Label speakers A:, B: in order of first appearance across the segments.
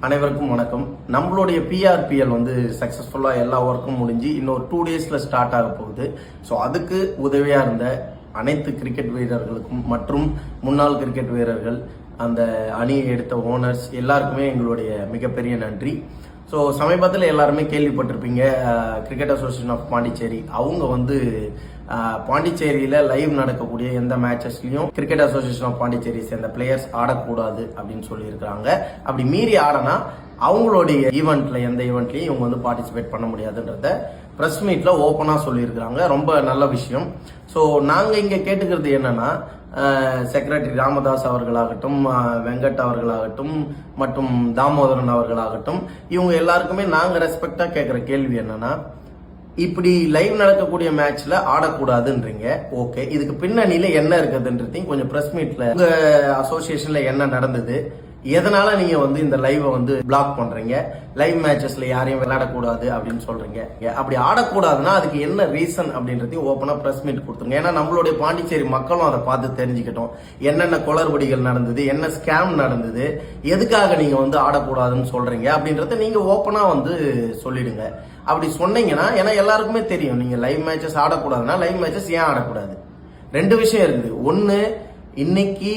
A: அனைவருக்கும் வணக்கம். நம்மளுடைய PRPL வந்து சக்சஸ்ஃபுல்லா எல்லா ஒர்க்கும் முடிஞ்சு இன்னொரு 2 டேஸ்ல ஸ்டார்ட் ஆக போகுது. ஸோ அதுக்கு உதவியா இருந்த அனைத்து கிரிக்கெட் வீரர்களுக்கும் மற்றும் முன்னாள் கிரிக்கெட் வீரர்கள், அந்த அணியை எடுத்த ஓனர்ஸ் எல்லாருக்குமே எங்களுடைய மிகப்பெரிய நன்றி. ஸோ சமீபத்தில் எல்லாருமே கேள்விப்பட்டிருப்பீங்க, கிரிக்கெட் அசோசியேஷன் ஆஃப் பாண்டிச்சேரி அவங்க வந்து பாண்டிச்சேரியில லைவ் நடக்கக்கூடிய எந்த மேட்சஸ்லயும் கிரிக்கெட் அசோசியேஷன் ஆஃப் பாண்டிச்சேரி சேர்ந்த பிளேயர்ஸ் ஆடக்கூடாது அப்படின்னு சொல்லியிருக்காங்க. அப்படி மீறி ஆடனா அவங்களுடைய ஈவெண்ட்ல எந்த ஈவெண்ட்லயும் இவங்க வந்து பார்ட்டிசிபேட் பண்ண முடியாதுன்றத பிரஸ் மீட்ல ஓப்பனா சொல்லியிருக்கிறாங்க. ரொம்ப நல்ல விஷயம். ஸோ நாங்க இங்க கேட்டுக்கிறது என்னன்னா, செக்ரட்டரி ராமதாஸ் அவர்களாகட்டும், வெங்கட் அவர்களாகட்டும் மற்றும் தாமோதரன் அவர்களாகட்டும், இவங்க எல்லாருக்குமே நாங்க ரெஸ்பெக்டா கேட்கிற கேள்வி என்னன்னா, இப்படி லைவ் நடக்கக்கூடிய மேட்ச்ல ஆடக்கூடாதுன்றீங்க. ஓகே, இதுக்கு பின்னணியில என்ன இருக்குதுன்றதையும் கொஞ்சம் பிரஸ் மீட்ல உங்க அசோசியேஷன்ல என்ன நடந்தது, எதனால நீங்க வந்து இந்த லைவை வந்து பிளாக் பண்றீங்க, லைவ் மேட்சஸ்ல யாரையும் விளையாடக்கூடாது அப்படின்னு சொல்றீங்க, அப்படி ஆடக்கூடாதுன்னா அதுக்கு என்ன ரீசன் அப்படின்றதையும் ஓப்பனா பிரஸ் மீட் கொடுத்துருங்க. ஏன்னா நம்மளுடைய பாண்டிச்சேரி மக்களும் அதை பார்த்து தெரிஞ்சுக்கிட்டோம். என்னென்ன குளறுபடிகள் நடந்தது, என்ன ஸ்கேம் நடந்தது, எதுக்காக நீங்க வந்து ஆடக்கூடாதுன்னு சொல்றீங்க அப்படின்றத நீங்க ஓப்பனா வந்து சொல்லிடுங்க. அப்படி சொன்னீங்கன்னா, ஏன்னா எல்லாருக்குமே தெரியும் நீங்க லைவ் மேட்சஸ் ஆடக்கூடாதுன்னா லைவ் மேட்சஸ் ஏன் ஆடக்கூடாது. 2 விஷயம் இருக்குது. ஒன்னு, இன்னைக்கு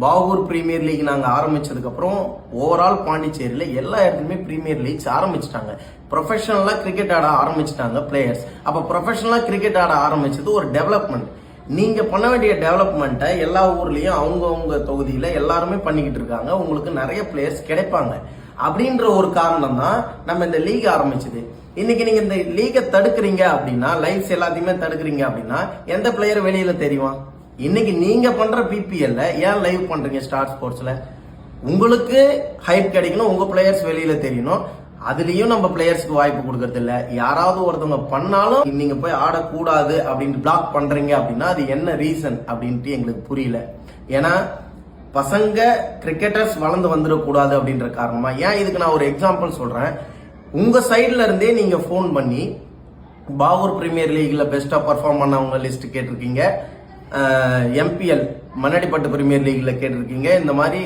A: பாகூர் பிரீமியர் லீக் நாங்க ஆரம்பிச்சதுக்கு அப்புறம் ஓவரால் பாண்டிச்சேரியில எல்லா இடத்துலயுமே பிரீமியர் லீக்ஸ் ஆரம்பிச்சிட்டாங்க. ப்ரொஃபஷனலா கிரிக்கெட் ஆட ஆரம்பிச்சிட்டாங்க பிளேயர்ஸ். அப்ப ப்ரொஃபஷனலா கிரிக்கெட் ஆட ஆரம்பிச்சது ஒரு டெவலப்மெண்ட். நீங்க பண்ண வேண்டிய டெவலப்மெண்ட்டை எல்லா ஊர்லயும் அவங்கவுங்க தொகுதியில எல்லாருமே பண்ணிக்கிட்டு இருக்காங்க. உங்களுக்கு நிறைய பிளேயர்ஸ் கிடைப்பாங்க. அப்படின்ற ஒரு காரணம் தான் நம்ம இந்த லீக் ஆரம்பிச்சது. இன்னைக்கு நீங்க இந்த லீகை தடுக்கிறீங்க அப்படின்னா, லைவ்ஸ் எல்லாத்தையுமே தடுக்கிறீங்க அப்படின்னா, எந்த பிளேயர் வெளியில தெரியுமா? இன்னைக்கு நீங்க பண்ற பிபிஎல்ல ஏன் லைவ் பண்றீங்க? ஸ்டார் ஸ்போர்ட்ஸ்ல உங்களுக்கு ஹைப் கிடைக்கணும், உங்க பிளேயர்ஸ் வெளியில தெரியணும். அதுலயும் நம்ம பிளேயர்ஸ்க்கு வாய்ப்பு கொடுக்கறது இல்ல. யாராவது ஒருத்தவங்க பண்ணாலும் நீங்க போய் ஆடக்கூடாது அப்படின்னு பிளாக் பண்றீங்க அப்படின்னா அது என்ன ரீசன் அப்படின்ட்டு எங்களுக்கு புரியல. ஏன்னா பசங்க கிரிக்கெட்டர்ஸ் வளர்ந்து வந்துடக்கூடாது அப்படின்ற காரணமா. ஏன் இதுக்கு நான் ஒரு எக்ஸாம்பிள் சொல்றேன். உங்க சைட்ல இருந்தே நீங்க போன் பண்ணி பாகூர் பிரீமியர் லீக்ல பெஸ்டா பர்ஃபார்ம் பண்ணவங்க லிஸ்ட் கேட்டிருக்கீங்க, MPL மண்ணடிப்பட்டு பிரீமியர் லீக்ல கேட்டிருக்கீங்க, இந்த மாதிரி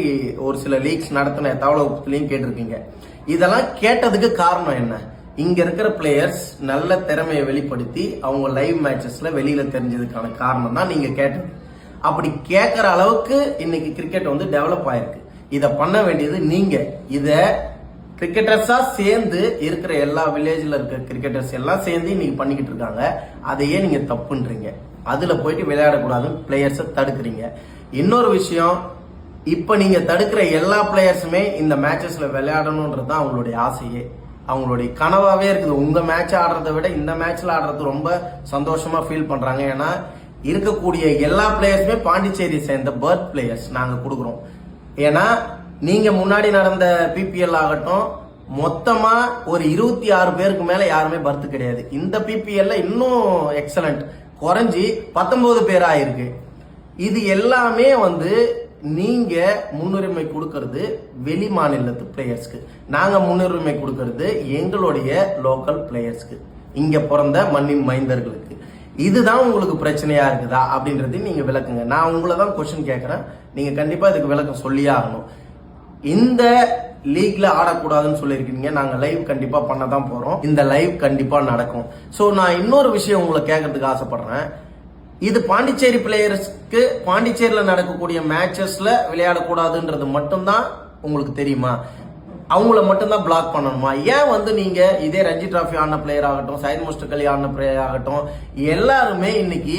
A: ஒரு சில லீக்ஸ் நடத்தின தவளத்திலையும் கேட்டிருக்கீங்க. இதெல்லாம் கேட்டதுக்கு காரணம் என்ன? இங்க இருக்கிற பிளேயர்ஸ் நல்ல திறமையை வெளிப்படுத்தி அவங்க லைவ் மேட்சஸ்ல வெளியில தெரிஞ்சதுக்கான காரணம் தான் நீங்க கேட்டது. அப்படி கேட்கற அளவுக்கு இன்னைக்கு கிரிக்கெட் வந்து டெவலப் ஆயிருக்கு. இத பண்ண வேண்டியது நீங்க. இத கிரிக்கெட்டர்ஸா சேர்ந்து இருக்கிற எல்லா வில்லேஜ்ல இருக்க கிரிக்கெட்டர்ஸ் எல்லாம் சேர்ந்து இன்னைக்கு பண்ணிக்கிட்டு இருக்காங்க. அதையே நீங்க தப்புன்றீங்க. அதுல போயிட்டு விளையாடக்கூடாது பிளேயர்ஸை தடுக்கிறீங்க. இன்னொரு விஷயம், இப்ப நீங்க தடுக்கிற எல்லா பிளேயர்ஸுமே இந்த மேட்சஸ்ல விளையாடணும்ன்றது தான் அவங்களுடைய ஆசையே, அவங்களுடைய கனவாவே இருக்குது. உங்க மேட்ச் ஆடுறதை விட இந்த மேட்ச்ல ஆடுறது ரொம்ப சந்தோஷமா ஃபீல் பண்றாங்க. ஏன்னா இருக்கக்கூடிய எல்லா பிளேயர்ஸுமே பாண்டிச்சேரி சேர்ந்த பர்த் பிளேயர்ஸ் நாங்க கொடுக்குறோம். ஏன்னா நீங்க முன்னாடி நடந்த பிபிஎல் ஆகட்டும், மொத்தமா ஒரு 26 பேருக்கு மேல யாருமே பர்த் கிடையாது. இந்த பிபிஎல்ல இன்னும் எக்ஸலண்ட், குறைஞ்சி 19 பேர் ஆயிருக்கு. இது எல்லாமே வந்து நீங்க முன்னுரிமை கொடுக்கறது வெளி மாநிலத்து பிளேயர்ஸ்க்கு, நாங்க முன்னுரிமை கொடுக்கறது எங்களுடைய லோக்கல் பிளேயர்ஸ்க்கு, இங்க பிறந்த மண்ணின் மைந்தர்களுக்கு. இதுதான் உங்களுக்கு பிரச்சனையா இருக்குதா அப்படின்றது நீங்க விளக்குங்க. நான் உங்களை தான் கொஸ்டின் கேட்கறேன், நீங்க கண்டிப்பா இதுக்கு விளக்கம் சொல்லியே ஆகணும். இந்த லீக்ல ஆடக்கூடாதுன்னு சொல்லியிருக்கீங்க, நாங்க லைவ் கண்டிப்பா பண்ண தான் போறோம். இந்த லைவ் கண்டிப்பா நடக்கும். சோ நான் இன்னொரு விஷயம் உங்களை கேட்கறதுக்கு ஆசைப்படுறேன். இது பாண்டிச்சேரி பிளேயர்ஸ்க்கு பாண்டிச்சேரியில நடக்கக்கூடிய மேட்சஸ்ல விளையாடக்கூடாதுன்றது மட்டும்தான் உங்களுக்கு தெரியுமா? அவங்கள மட்டும்தான் பிளாக் பண்ணணுமா? ஏன் வந்து நீங்க இதே ரஞ்சி டிராஃபி ஆடின பிளேயர் ஆகட்டும், சையத் முஸ்தக் அலி ஆடின பிளேயர் ஆகட்டும், எல்லாருமே இன்னைக்கு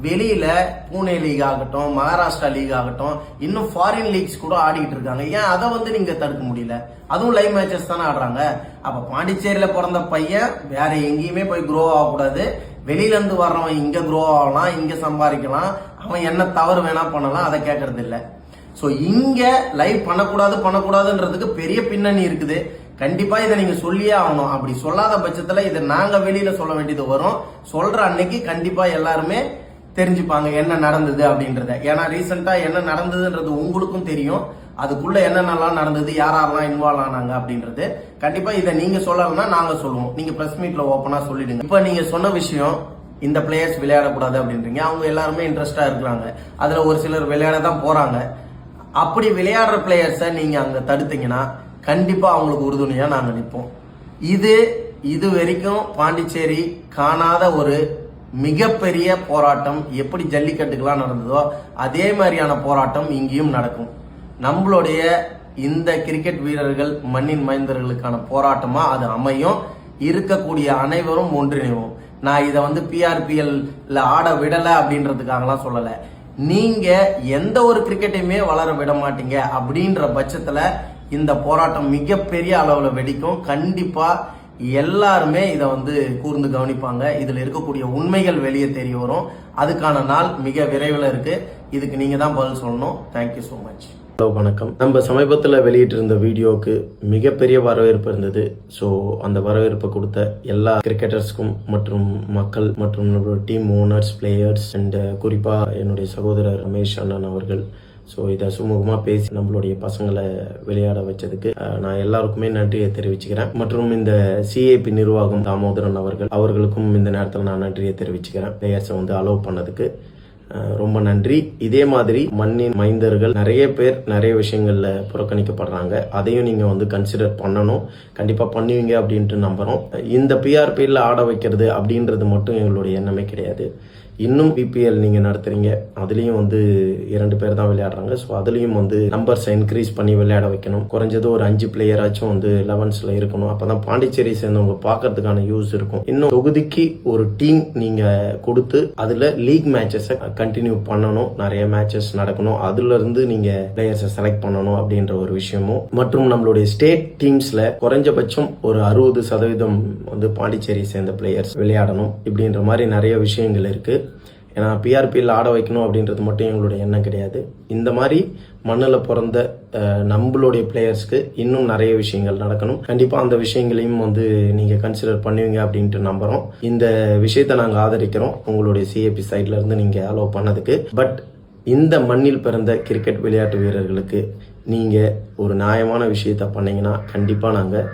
A: வெளியில பூனே லீக் ஆகட்டும், மகாராஷ்டிரா லீக் ஆகட்டும், இன்னும் ஃபாரின் லீக்ஸ் கூட ஆடிக்கிட்டு இருக்காங்க. ஏன் அதை வந்து நீங்க தடுக்க முடியல? அதுவும் லைவ் மேட்சஸ் தானே ஆடுறாங்க. அப்ப பாண்டிச்சேரியில பிறந்த பையன் வேற எங்கேயுமே போய் க்ரோ ஆகக்கூடாது, வெளியில இருந்து வர்றவன் இங்க க்ரோ ஆகலாம், இங்க சம்பாதிக்கலாம், அவன் என்ன தவறு வேணா பண்ணலாம், அதை கேட்கறது இல்ல. சோ இங்க லைவ் பண்ணக்கூடாதுன்றதுக்கு பெரிய பின்னணி இருக்குது. கண்டிப்பா இதை நீங்க சொல்லியே ஆகணும். அப்படி சொல்லாத பட்சத்துல இதை நாங்க வெளியில சொல்ல வேண்டியது வரும். சொல்ற அன்னைக்கு கண்டிப்பா எல்லாருமே தெரிஞ்சுப்பாங்க என்ன நடந்தது அப்படின்றத. ஏன்னா ரீசெண்டா என்ன நடந்ததுன்றது உங்களுக்கும் தெரியும். அதுக்குள்ள என்னென்னலாம் நடந்தது, யாரெல்லாம் இன்வால்வ் ஆனாங்க அப்படின்றது. கண்டிப்பா இதை நீங்க சொல்லலன்னா நாங்க சொல்லுவோம். நீங்க பிரஸ் மீட்ல ஓப்பனா சொல்லிடுங்க. இப்ப நீங்க சொன்ன விஷயம், இந்த பிளேயர்ஸ் விளையாடக்கூடாது அப்படின்றீங்க. அவங்க எல்லாருமே இன்ட்ரெஸ்டா இருக்கிறாங்க. அதுல ஒரு சிலர் விளையாட தான் போறாங்க. அப்படி விளையாடுற பிளேயர்ஸை நீங்க அங்க தடுத்தீங்கன்னா கண்டிப்பாக அவங்களுக்கு உறுதுணையாக நாங்கள் நிற்போம். இது வரைக்கும் பாண்டிச்சேரி காணாத ஒரு மிகப்பெரிய போராட்டம். எப்படி ஜல்லிக்கட்டுக்கெல்லாம் நடந்ததோ அதே மாதிரியான போராட்டம் இங்கேயும் நடக்கும். நம்மளுடைய இந்த கிரிக்கெட் வீரர்கள் மண்ணின் மைந்தர்களுக்கான போராட்டமா அது அமையும். இருக்கக்கூடிய அனைவரும் ஒன்றிணைவோம். நான் இதை PRPL ஆட விடலை அப்படின்றதுக்காகலாம் சொல்லலை. நீங்க எந்த ஒரு கிரிக்கெட்டையுமே வளர விட மாட்டீங்க அப்படின்ற பட்சத்துல இந்த போராட்டம் மிகப்பெரிய அளவுல வெடிக்கும். கண்டிப்பா எல்லாருமே இதை கூர்ந்து கவனிப்பாங்க. இதுல இருக்கக்கூடிய உண்மைகள் வெளியே தெரிய வரும். அதுக்கான நாள் மிக விரைவில் இருக்கு. இதுக்கு நீங்க தான் பதில் சொல்லணும். Thank you so much. ஹலோ, வணக்கம். நம்ம சமீபத்தில் வெளியிட்டிருந்த வீடியோவுக்கு மிகப்பெரிய வரவேற்பு இருந்தது. ஸோ அந்த வரவேற்பை கொடுத்த எல்லா கிரிக்கெட்டர்ஸ்க்கும் மற்றும் மக்கள் மற்றும் நம்மளோட டீம் ஓனர்ஸ், பிளேயர்ஸ் அண்ட் குறிப்பாக என்னுடைய சகோதரர் ரமேஷ் அண்ணன் அவர்கள் ஸோ இதை சுமூகமாக பேசி நம்மளுடைய பசங்களை விளையாட வச்சதுக்கு நான் எல்லாருக்குமே நன்றியை தெரிவிச்சுக்கிறேன். மற்றும் இந்த CAP நிர்வாகம் தாமோதரன் அவர்களுக்கும் இந்த நேரத்தில் நான் நன்றியை தெரிவிச்சுக்கிறேன். பிளேயர்ஸை அலோவ் பண்ணதுக்கு ரொம்ப நன்றி. இதே மாதிரி மண்ணின் மைந்தர்கள் நிறைய பேர் நிறைய விஷயங்கள்ல புறக்கணிக்கப்படுறாங்க. அதையும் நீங்க கன்சிடர் பண்ணணும். கண்டிப்பா பண்ணுவீங்க அப்படின்ட்டு நம்புறோம். இந்த PRPL ஆட வைக்கிறது அப்படின்றது மட்டும் எங்களுடைய எண்ணமே கிடையாது. இன்னும் PPL நீங்க நடத்துறீங்க, அதுலயும் 2 பேர் தான் விளையாடுறாங்க. ஸோ அதுலயும் நம்பர்ஸை இன்க்ரீஸ் பண்ணி விளையாட வைக்கணும். குறைஞ்சது ஒரு 5 பிளேயராச்சும் 11ஸ்ல இருக்கணும். அப்பதான் பாண்டிச்சேரி சேர்ந்தவங்க பார்க்கறதுக்கான யூஸ் இருக்கும். இன்னும் தொகுதிக்கு ஒரு டீம் நீங்க கொடுத்து அதுல லீக் மேட்சஸை கண்டினியூ பண்ணணும். நிறைய மேட்சஸ் நடக்கணும். அதுல இருந்து நீங்க பிளேயர்ஸை செலக்ட் பண்ணணும் அப்படின்ற ஒரு விஷயமும், மற்றும் நம்மளுடைய ஸ்டேட் டீம்ஸ்ல குறைஞ்சபட்சம் ஒரு 60% பாண்டிச்சேரி சேர்ந்த பிளேயர்ஸ் விளையாடணும். இப்படின்ற மாதிரி நிறைய விஷயங்கள் இருக்கு. ஏன்னா PRPL ஆட வைக்கணும் அப்படின்றது மட்டும் எங்களுடைய எண்ணம் கிடையாது. இந்த மாதிரி மண்ணில் பிறந்த நம்மளுடைய பிளேயர்ஸ்க்கு இன்னும் நிறைய விஷயங்கள் நடக்கணும். கண்டிப்பாக அந்த விஷயங்களையும் நீங்கள் கன்சிடர் பண்ணுவீங்க அப்படின்ட்டு நம்புகிறோம். இந்த விஷயத்தை நாங்கள் ஆதரிக்கிறோம் உங்களுடைய CAP சைட்ல இருந்து நீங்கள் அலோவ் பண்ணதுக்கு. பட் இந்த மண்ணில் பிறந்த கிரிக்கெட் விளையாட்டு வீரர்களுக்கு நீங்கள் ஒரு நியாயமான விஷயத்த பண்ணீங்கன்னா கண்டிப்பாக நாங்கள்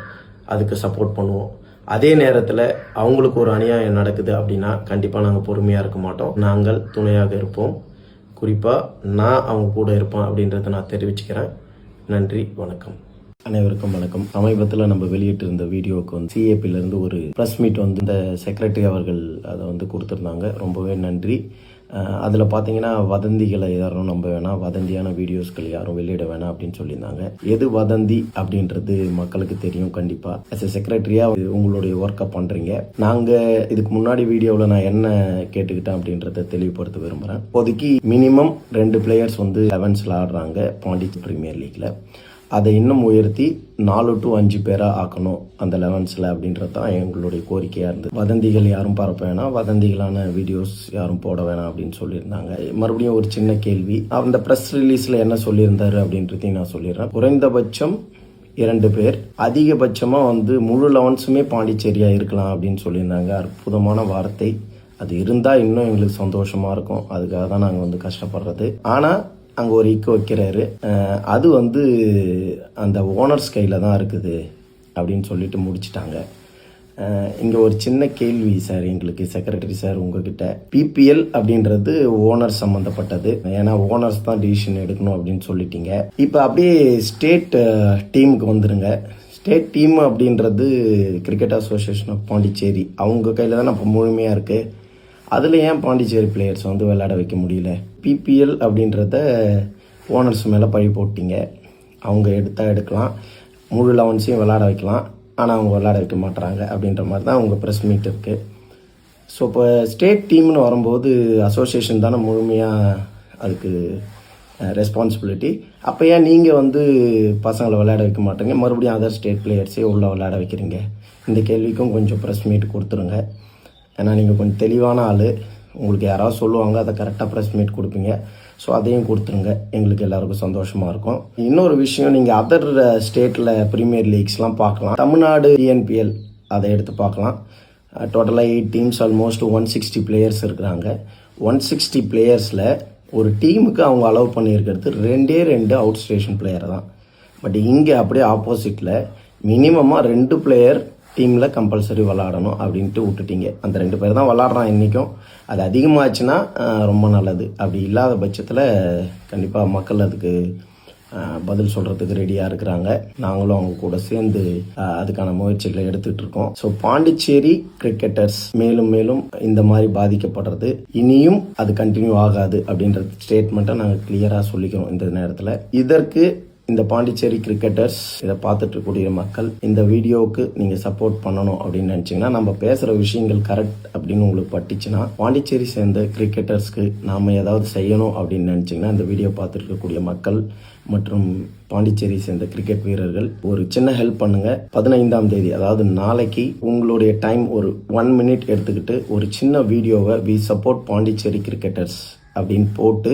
A: அதுக்கு சப்போர்ட் பண்ணுவோம். அதே நேரத்தில் அவங்களுக்கு ஒரு அநியாயம் நடக்குது அப்படின்னா கண்டிப்பாக நாங்கள் பொறுமையாக இருக்க மாட்டோம். நாங்கள் துணையாக இருப்போம். குறிப்பாக நான் அவங்க கூட இருப்பேன் அப்படின்றத நான் தெரிவிச்சுக்கிறேன். நன்றி, வணக்கம். அனைவருக்கும் வணக்கம். சமீபத்தில் நம்ம வெளியிட்டு இருந்த வீடியோவுக்கு CAPலேருந்து ஒரு ப்ரெஸ் மீட் இந்த செக்ரட்டரி அவர்கள் அதை கொடுத்துருந்தாங்க. ரொம்பவே நன்றி. அதில் பார்த்தீங்கன்னா வதந்திகளை யாரும் நம்ப வேணாம், வதந்தியான வீடியோஸ்கள் யாரும் வெளியிட வேணாம் அப்படின்னு சொல்லியிருந்தாங்க. எது வதந்தி அப்படின்றது மக்களுக்கு தெரியும். கண்டிப்பாக as a செக்ரட்டரியாக உங்களுடைய ஒர்க்கை பண்ணுறீங்க. நாங்கள் இதுக்கு முன்னாடி வீடியோவில் நான் என்ன கேட்டுக்கிட்டேன் அப்படின்றத தெளிவுபடுத்த விரும்புகிறேன். இப்போதைக்கு மினிமம் 2 பிளேயர்ஸ் 11ஸ்ல ஆடுறாங்க பாண்டிச்சேரி பிரீமியர் லீக்ல. அதை இன்னும் உயர்த்தி 4 to 5 பேராக ஆக்கணும் அந்த 11ஸ்ல அப்படின்றது தான் எங்களுடைய கோரிக்கையாக இருந்தது. வதந்திகள் யாரும் பரப்ப வேணாம், வதந்திகளான வீடியோஸ் யாரும் போட வேணாம் அப்படின்னு சொல்லியிருந்தாங்க. மறுபடியும் ஒரு சின்ன கேள்வி, அந்த ப்ரெஸ் ரிலீஸில் என்ன சொல்லியிருந்தாரு அப்படின்றதையும் நான் சொல்லிடுறேன். குறைந்தபட்சம் 2 பேர், அதிகபட்சமாக முழு 11ஸுமே பாண்டிச்சேரியாக இருக்கலாம் அப்படின்னு சொல்லியிருந்தாங்க. அற்புதமான வார்த்தை. அது இருந்தால் இன்னும் எங்களுக்கு சந்தோஷமாக இருக்கும். அதுக்காக தான் நாங்கள் கஷ்டப்படுறது. ஆனால் அங்கே ஒரு இக்கு வைக்கிறாரு. அது அந்த ஓனர்ஸ் கையில் தான் இருக்குது அப்படின்னு சொல்லிட்டு முடிச்சிட்டாங்க. இங்கே ஒரு சின்ன கேள்வி சார், எங்களுக்கு செக்ரட்டரி சார் உங்ககிட்ட. PPL அப்படின்றது ஓனர் சம்மந்தப்பட்டது. ஏன்னா ஓனர்ஸ் தான் டிசிஷன் எடுக்கணும் அப்படின்னு சொல்லிட்டீங்க. இப்போ அப்படியே ஸ்டேட் டீமுக்கு வந்துடுங்க. ஸ்டேட் டீம் அப்படின்றது கிரிக்கெட் அசோசியேஷன் ஆஃப் பாண்டிச்சேரி அவங்க கையில் தான் இப்போ முழுமையாக இருக்குது. அதில் ஏன் பாண்டிச்சேரி பிளேயர்ஸ் விளையாட வைக்க முடியல? PPL அப்படின்றத ஓனர்ஸ் மேலே பழி போட்டிங்க. அவங்க எடுக்கலாம், முழு 11ஸையும் விளையாட வைக்கலாம், ஆனால் அவங்க விளையாட வைக்க மாட்டுறாங்க அப்படின்ற மாதிரி தான் உங்கள் ப்ரெஸ் மீட் இருக்குது. ஸோ இப்போ ஸ்டேட் டீம்னு வரும்போது அசோசியேஷன் தானே முழுமையாக அதுக்கு ரெஸ்பான்சிபிலிட்டி. அப்போ ஏன் நீங்கள் பசங்களை விளையாட வைக்க மாட்டீங்க, மறுபடியும் அதர் ஸ்டேட் பிளேயர்ஸே உள்ளே விளையாட வைக்கிறீங்க? இந்த கேள்விக்கும் கொஞ்சம் ப்ரெஸ் மீட் கொடுத்துருங்க. ஏன்னா நீங்கள் கொஞ்சம் தெளிவான ஆள். உங்களுக்கு யாராவது சொல்லுவாங்க, அதை கரெக்டாக ப்ரெஸ் மீட் கொடுப்பீங்க. ஸோ அதையும் கொடுத்துருங்க, எங்களுக்கு எல்லாருக்கும் சந்தோஷமாக இருக்கும். இன்னொரு விஷயம், நீங்கள் அதர் ஸ்டேட்டில் ப்ரீமியர் லீக்ஸ்லாம் பார்க்கலாம். தமிழ்நாடு TNPL அதை எடுத்து பார்க்கலாம். டோட்டலாக 8 டீம்ஸ், ஆல்மோஸ்ட் 160 பிளேயர்ஸ் இருக்கிறாங்க. 160 பிளேயர்ஸில் ஒரு டீமுக்கு அவங்க அலோவ் பண்ணியிருக்கிறது 2 அவுட் ஸ்டேஷன் பிளேயர் தான். பட் இங்கே அப்படியே ஆப்போசிட்டில் மினிமமாக 2 பிளேயர் டீமில் கம்பல்சரி விளாடணும் அப்படின்ட்டு விட்டுட்டீங்க. அந்த 2 பேர் தான் விளாட்றான் இன்றைக்கும். அது அதிகமாகச்சுன்னா ரொம்ப நல்லது. அப்படி இல்லாத பட்சத்தில் கண்டிப்பாக மக்கள் அதுக்கு பதில் சொல்கிறதுக்கு ரெடியாக இருக்கிறாங்க. நாங்களும் அவங்க கூட சேர்ந்து அதுக்கான முயற்சிகளை எடுத்துகிட்டு இருக்கோம். ஸோ பாண்டிச்சேரி கிரிக்கெட்டர்ஸ் மேலும் மேலும் இந்த மாதிரி பாதிக்கப்படுறது இனியும் அது கண்டினியூ ஆகாது அப்படின்ற ஸ்டேட்மெண்ட்டை நாங்கள் கிளியராக சொல்லிக்கிறோம் இந்த நேரத்தில். இதற்கு இந்த பாண்டிச்சேரி கிரிக்கெட்டர்ஸ் இதை பார்த்துட்டு இருக்கக்கூடிய மக்கள் இந்த வீடியோவுக்கு நீங்கள் சப்போர்ட் பண்ணணும் அப்படின்னு நினச்சிங்கன்னா, நம்ம பேசுகிற விஷயங்கள் கரெக்ட் அப்படின்னு உங்களுக்கு பட்டுச்சுன்னா, பாண்டிச்சேரி சேர்ந்த கிரிக்கெட்டர்ஸ்க்கு நாம் ஏதாவது செய்யணும் அப்படின்னு நினச்சிங்கன்னா, இந்த வீடியோ பார்த்துட்டு இருக்கக்கூடிய மக்கள் மற்றும் பாண்டிச்சேரி சேர்ந்த கிரிக்கெட் வீரர்கள் ஒரு சின்ன ஹெல்ப் பண்ணுங்க. 15ஆம் தேதி அதாவது நாளைக்கு உங்களுடைய டைம் ஒரு 1 மினிட் எடுத்துக்கிட்டு ஒரு சின்ன வீடியோவை வி சப்போர்ட் பாண்டிச்சேரி கிரிக்கெட்டர்ஸ் அப்படின்னு போட்டு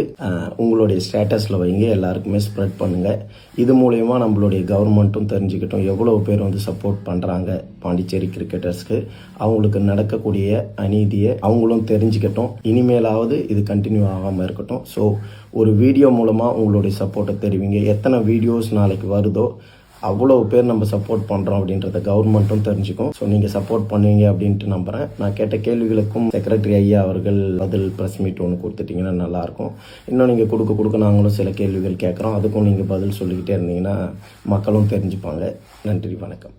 A: உங்களுடைய ஸ்டேட்டஸில் வைங்க, எல்லாருக்குமே ஸ்ப்ரெட் பண்ணுங்கள். இது மூலயமா நம்மளுடைய கவர்மெண்ட்டும் தெரிஞ்சுக்கிட்டோம் எவ்வளோ பேர் வந்து சப்போர்ட் பண்ணுறாங்க பாண்டிச்சேரி கிரிக்கெட்டர்ஸ்க்கு. அவங்களுக்கு நடக்கக்கூடிய அநீதியை அவங்களும் தெரிஞ்சுக்கிட்டோம். இனிமேலாவது இது கண்டினியூ ஆகாமல் இருக்கட்டும். ஸோ ஒரு வீடியோ மூலமாக உங்களுடைய சப்போர்ட்டை தெரிவிங்க. எத்தனை வீடியோஸ் நாளைக்கு வருதோ அவ்வளோ பேர் நம்ம சப்போர்ட் பண்ணுறோம் அப்படின்றத கவர்மெண்ட்டும் தெரிஞ்சுக்கும். ஸோ நீங்கள் சப்போர்ட் பண்ணுவீங்க அப்படின்ட்டு நம்புகிறேன். நான் கேட்ட கேள்விகளுக்கும் செக்ரட்டரி ஐயா அவர்கள் பதில் ப்ரெஸ் மீட் ஒன்று கொடுத்துட்டிங்கன்னா நல்லாயிருக்கும். இன்னும் நீங்கள் கொடுக்க நாங்களும் சில கேள்விகள் கேட்குறோம். அதுக்கும் நீங்கள் பதில் சொல்லிக்கிட்டே இருந்தீங்கன்னா மக்களும் தெரிஞ்சுப்பாங்க. நன்றி, வணக்கம்.